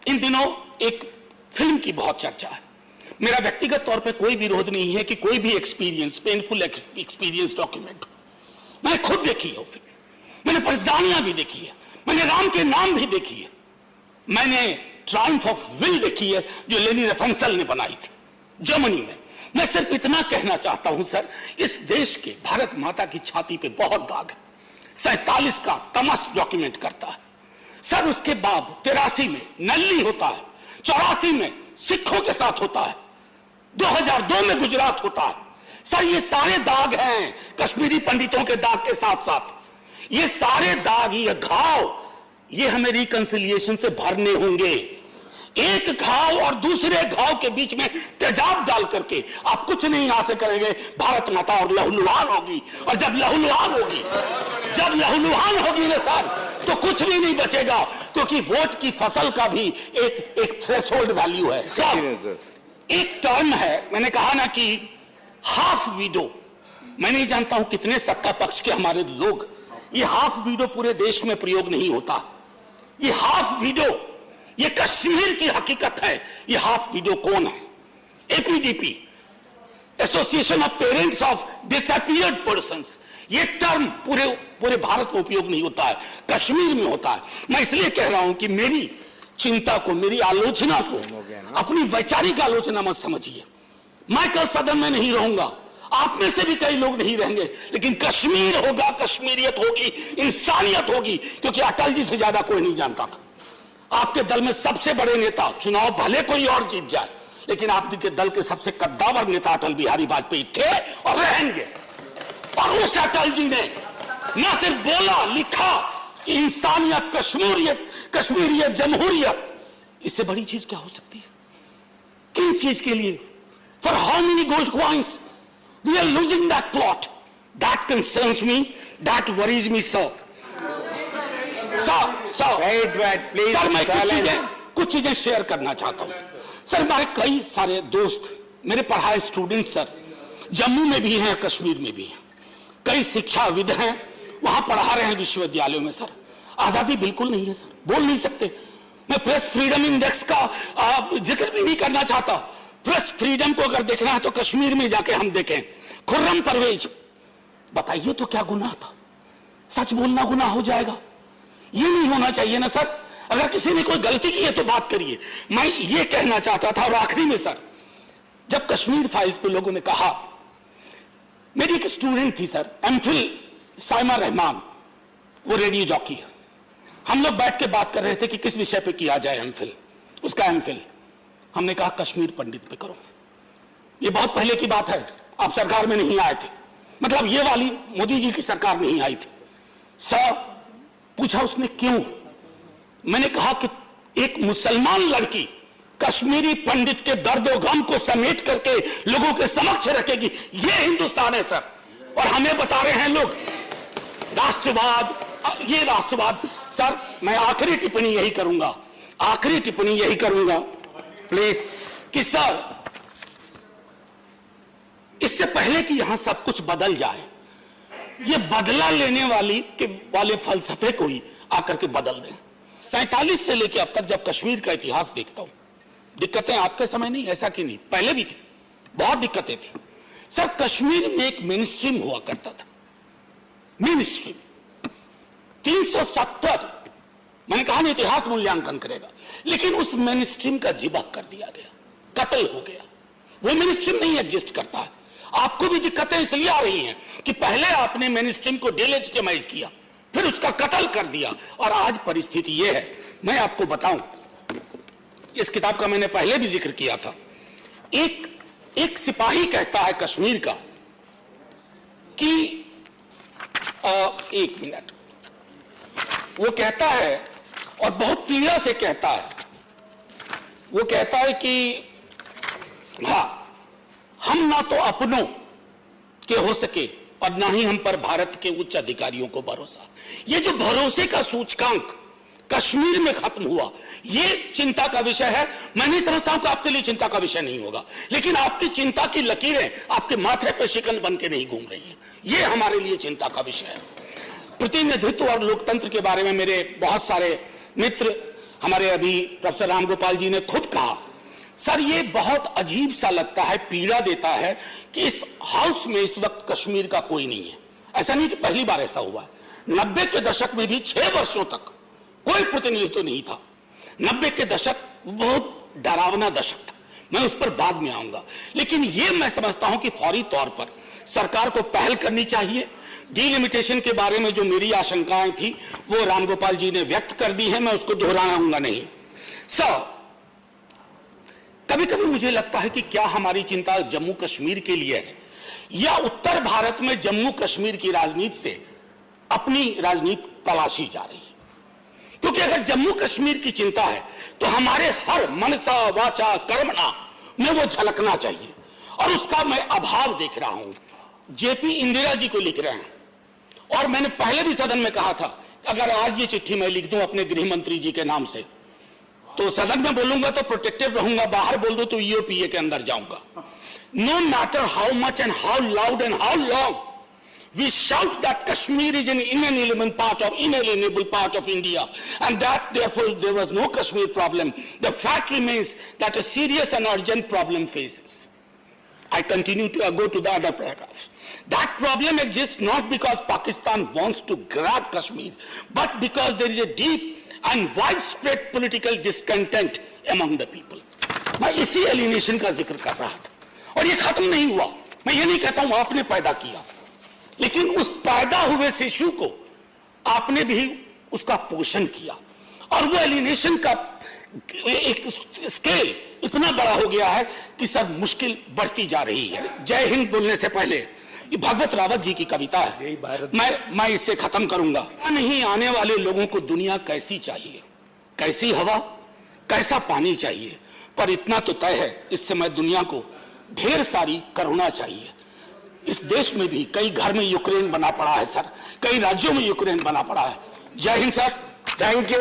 इन दिनों एक फिल्म की बहुत चर्चा है। मेरा व्यक्तिगत तौर पे कोई विरोध नहीं है कि कोई भी एक्सपीरियंस, पेनफुल एक्सपीरियंस डॉक्यूमेंट हो। मैंने खुद देखी है वो फिल्म, मैंने परजानियां भी देखी है, मैंने राम के नाम भी देखी है, मैंने ट्रायम्फ ऑफ विल देखी है जो लेनी रेफेंसल ने बनाई थी जर्मनी में। मैं सिर्फ इतना कहना चाहता हूं सर, इस देश के भारत माता की छाती पे बहुत दाग है। 47 का तमस डॉक्यूमेंट करता है सर, उसके बाद 83 में नल्ली होता है, 84 में सिखों के साथ होता है, 2002 में गुजरात होता है सर। ये सारे दाग हैं कश्मीरी पंडितों के दाग के साथ साथ, ये सारे दाग, ये घाव, ये हमें रिकंसिलिएशन से भरने होंगे। एक घाव और दूसरे घाव के बीच में तेजाब डाल करके आप कुछ नहीं हासिल करेंगे। भारत माता और लहूलुहान होगी, और जब लहूलुहान होगी ना सर, तो कुछ भी नहीं बचेगा, क्योंकि वोट की फसल का भी एक थ्रेशोल्ड वैल्यू है सर। एक टर्म है, मैंने कहा ना कि हाफ विडो, मैं नहीं जानता हूं कितने सत्ता पक्ष के हमारे लोग, ये हाफ विडो पूरे देश में प्रयोग नहीं होता। ये हाफ विडो, ये कश्मीर की हकीकत है। ये हाफ विडो कौन है? APDP, association of parents of disappeared persons. ये टर्म पूरे भारत में उपयोग नहीं होता है, कश्मीर में होता है। मैं इसलिए कह रहा हूं कि मेरी चिंता को, मेरी आलोचना को अपनी वैचारिक आलोचना मत समझिए। मैं कल सदन में नहीं रहूंगा, आप में से भी कई लोग नहीं रहेंगे, लेकिन कश्मीर होगा, कश्मीरियत होगी, इंसानियत होगी, क्योंकि अटल जी से ज्यादा कोई नहीं जानता था। आपके दल में सबसे बड़े नेता, चुनाव भले कोई और जीत जाए, लेकिन आपके दल के सबसे कद्दावर नेता अटल बिहारी वाजपेयी थे और रहेंगे। और उस अटल जी ने न सिर्फ बोला, लिखा कि इंसानियत, कश्मीरियत, जमहूरियत, इससे बड़ी चीज क्या हो सकती है? किन चीज के लिए? For how many gold coins we are losing that plot? That concerns me, that worries me sir. Sir मैं कुछ चीजें शेयर करना चाहता हूं सर। हमारे कई सारे दोस्त, मेरे पढ़ाए स्टूडेंट सर, जम्मू में भी हैं, कश्मीर में भी हैं, कई शिक्षाविद हैं, वहां पढ़ा रहे हैं विश्वविद्यालयों में सर। आजादी बिल्कुल नहीं है सर, बोल नहीं सकते। मैं प्रेस फ्रीडम इंडेक्स का जिक्र भी नहीं करना चाहता। प्रेस फ्रीडम को अगर देखना है तो कश्मीर में जाके हम देखें। खुर्रम परवेज, बताइए तो क्या गुनाह था? सच बोलना गुनाह हो जाएगा? ये नहीं होना चाहिए ना सर। अगर किसी ने कोई गलती की है तो बात करिए। मैं ये कहना चाहता था। और आखिरी में सर, जब कश्मीर फाइल्स पे लोगों ने कहा, मेरी एक स्टूडेंट थी सर, एमफिल साइमा रहमान, वो रेडियो जॉकी है। हम लोग बैठ के बात कर रहे थे कि किस विषय पे किया जाए एमफिल, उसका एमफिल। हमने कहा कश्मीर पंडित पे करो। ये बहुत पहले की बात है, आप सरकार में नहीं आए थे, मतलब ये वाली मोदी जी की सरकार नहीं आई थी सर। पूछा उसने क्यों? मैंने कहा कि एक मुसलमान लड़की कश्मीरी पंडित के दर्द और गम को समेट करके लोगों के समक्ष रखेगी, ये हिंदुस्तान है सर। और हमें बता रहे हैं लोग राष्ट्रवाद, ये राष्ट्रवाद। सर मैं आखिरी टिप्पणी यही करूंगा प्लीज, कि सर इससे पहले कि यहां सब कुछ बदल जाए, ये बदला लेने वाले फलसफे को ही आकर के बदल दें। 47 से लेकर अब तक जब कश्मीर का इतिहास देखता हूं, दिक्कतें आपके समय नहीं, ऐसा कि नहीं, पहले भी थी, बहुत दिक्कतें थी सर। कश्मीर में एक मेन स्ट्रीम हुआ करता था, मेन स्ट्रीम 370, मैंने कहा ना इतिहास मूल्यांकन करेगा, लेकिन उस मेन स्ट्रीम का जिबा कर दिया गया, कत्ल हो गया। वो मेन स्ट्रीम नहीं एग्जिस्ट करता है। आपको भी दिक्कतें इसलिए आ रही हैं कि पहले आपने मेन स्ट्रीम को डिलेजिटिमाइज किया, फिर उसका कत्ल कर दिया, और आज परिस्थिति यह है। मैं आपको बताऊं, इस किताब का मैंने पहले भी जिक्र किया था। एक सिपाही कहता है कश्मीर का कि एक मिनट, वो कहता है और बहुत पीड़ा से कहता है, वो कहता है कि हाँ, हम ना तो अपनों के हो सके और ना ही हम पर भारत के उच्च अधिकारियों को भरोसा। ये जो भरोसे का सूचकांक कश्मीर में खत्म हुआ, ये चिंता का विषय है। मैं नहीं समझता हूं कि आपके लिए चिंता का विषय नहीं होगा, लेकिन आपकी चिंता की लकीरें आपके माथे पर शिकन बन के नहीं घूम रही हैं, ये हमारे लिए चिंता का विषय है। प्रतिनिधित्व और लोकतंत्र के बारे में मेरे बहुत सारे मित्र हमारे अभी प्रोफेसर रामगोपाल जी ने खुद कहा। सर ये बहुत अजीब सा लगता है, पीड़ा देता है कि इस हाउस में इस वक्त कश्मीर का कोई नहीं है। ऐसा नहीं कि पहली बार ऐसा हुआ है। 90 के दशक में भी 6 वर्षों तक कोई प्रतिनिधित्व नहीं था। 90 के दशक बहुत डरावना दशक था, मैं उस पर बाद में आऊंगा। लेकिन ये मैं समझता हूं कि फौरी तौर पर सरकार को पहल करनी चाहिए। डिलिमिटेशन के बारे में जो मेरी आशंकाएं थी वो रामगोपाल जी ने व्यक्त कर दी है, मैं उसको दोहराऊंगा नहीं। कभी कभी मुझे लगता है कि क्या हमारी चिंता जम्मू कश्मीर के लिए है या उत्तर भारत में जम्मू कश्मीर की राजनीति से अपनी राजनीति तलाशी जा रही है। क्योंकि अगर जम्मू कश्मीर की चिंता है तो हमारे हर मनसा वाचा कर्मणा में वो झलकना चाहिए, और उसका मैं अभाव देख रहा हूं। जेपी इंदिरा जी को लिख रहे हैं, और मैंने पहले भी सदन में कहा था अगर आज ये चिट्ठी मैं लिख दूं अपने गृह मंत्री जी के नाम से तो सदन में बोलूंगा तो प्रोटेक्टिव रहूंगा, बाहर बोल दूं तो ईओपीए के अंदर जाऊंगा। No matter how much and how loud and how long we shout that Kashmir is an inalienable part of India, and that therefore there was no Kashmir problem. The fact remains that a serious and urgent problem faces. I continue to go to the other paragraph. That problem exists not because Pakistan wants to grab Kashmir, but because there is a deep and widespread political discontent among the people. मैं इसी alienation का जिक्र कर रहा था, और ये खत्म नहीं हुआ। मैं ये नहीं कहता हूं आपने पैदा किया, लेकिन उस पैदा हुए शिशु को आपने भी उसका पोषण किया, और वो एलिनेशन का एक स्केल इतना बड़ा हो गया है कि सब मुश्किल बढ़ती जा रही है। जय हिंद बोलने से पहले ये भगवत रावत जी की कविता है, मैं इससे खत्म करूंगा। नहीं आने वाले लोगों को दुनिया कैसी चाहिए, कैसी हवा, कैसा पानी चाहिए, पर इतना तो तय है इस समय दुनिया को ढेर सारी करुणा चाहिए। इस देश में भी कई घर में यूक्रेन बना पड़ा है सर, कई राज्यों में यूक्रेन बना पड़ा है। जय हिंद सर, थैंक यू।